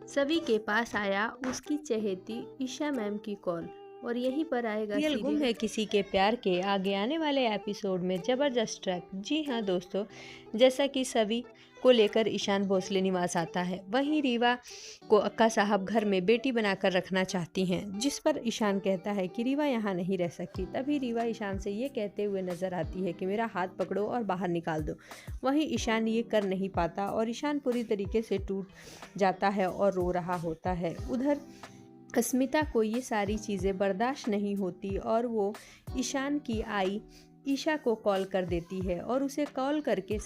सभी के पास आया उसकी चहेती ईशा मैम की कॉल और यहीं पर आएगा सीरियल गुम है किसी के प्यार के आगे आने वाले एपिसोड में जबरदस्त ट्रैक। जी हाँ दोस्तों, जैसा कि सभी को लेकर ईशान भोसले निवास आता है, वहीं रीवा को अक्का साहब घर में बेटी बनाकर रखना चाहती हैं, जिस पर ईशान कहता है कि रीवा यहाँ नहीं रह सकती। तभी रीवा ईशान से ये कहते हुए नजर आती है कि मेरा हाथ पकड़ो और बाहर निकाल दो। वहीं ईशान ये कर नहीं पाता और ईशान पूरी तरीके से टूट जाता है और रो रहा होता है। उधर अस्मिता को ये सारी चीज़ें बर्दाश्त नहीं होती और वो ईशान की आई ईशा को कॉल कर देती है और उसे कॉल करके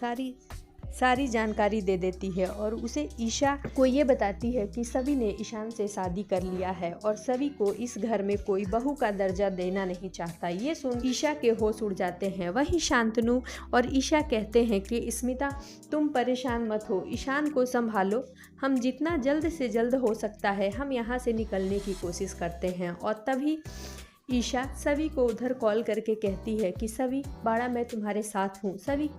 सारी जानकारी दे देती है और उसे ईशा को ये बताती है कि सभी ने ईशान से शादी कर लिया है और सभी को इस घर में कोई बहू का दर्जा देना नहीं चाहता। ये सुन ईशा के होश उड़ जाते हैं। वहीं शांतनु और ईशा कहते हैं कि स्मिता तुम परेशान मत हो, ईशान को संभालो, हम जितना जल्द से जल्द हो सकता है हम यहाँ से निकलने की कोशिश करते हैं। और तभी ईशा सभी को उधर कॉल करके कहती है कि सभी बाड़ा मैं तुम्हारे साथ हूँ। सभी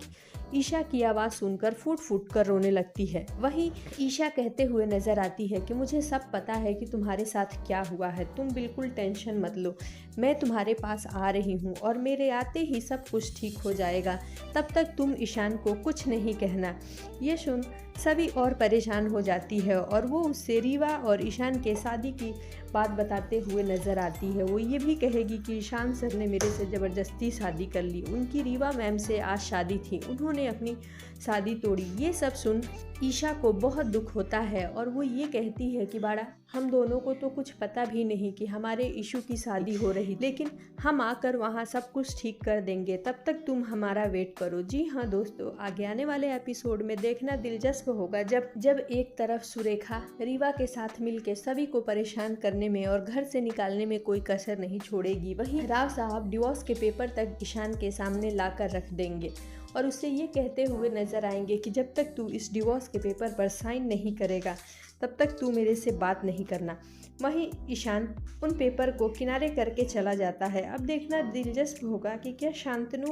ईशा की आवाज़ सुनकर फूट फूट कर रोने लगती है। वहीं ईशा कहते हुए नजर आती है कि मुझे सब पता है कि तुम्हारे साथ क्या हुआ है, तुम बिल्कुल टेंशन मत लो, मैं तुम्हारे पास आ रही हूँ और मेरे आते ही सब कुछ ठीक हो जाएगा, तब तक तुम ईशान को कुछ नहीं कहना। ये सुन सभी और परेशान हो जाती है और वो उससे रीवा और ईशान के शादी की बात बताते हुए नज़र आती है। वो ये भी कहेगी कि ईशान सर ने मेरे से ज़बरदस्ती शादी कर ली, उनकी रीवा मैम से आज शादी थी, उन्होंने अपनी शादी तोड़ी। ये सब सुन ईशा को बहुत दुख होता है और वो ये कहती है कि बाड़ा हम दोनों को तो कुछ पता भी नहीं कि हमारे इशू की शादी हो रही, लेकिन हम आकर वहाँ सब कुछ ठीक कर देंगे, तब तक तुम हमारा वेट करो। जी हाँ दोस्तों, आगे आने वाले एपिसोड में देखना दिलचस्प होगा जब एक तरफ सुरेखा रीवा के साथ मिलकर सभी को परेशान करने में और घर से निकालने में कोई कसर नहीं छोड़ेगी, वहीं राव साहब डिवोर्स के पेपर तक ईशान के सामने लाकर रख देंगे और उससे ये कहते हुए नजर आएंगे कि जब तक तू इस डिवोर्स के पेपर पर साइन नहीं करेगा तब तक तू मेरे से बात नहीं करना। वहीं ईशान उन पेपर को किनारे करके चला जाता है। अब देखना दिलचस्प होगा कि क्या शांतनु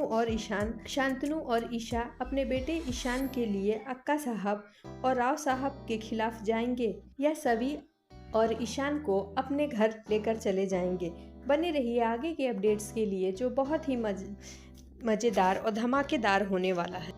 और ईशा अपने बेटे ईशान के लिए अक्का साहब और राव साहब के खिलाफ जाएंगे या सभी और ईशान को अपने घर लेकर चले जाएंगे। बने रहिए आगे के अपडेट्स के लिए जो बहुत ही मज़ेदार और धमाकेदार होने वाला है।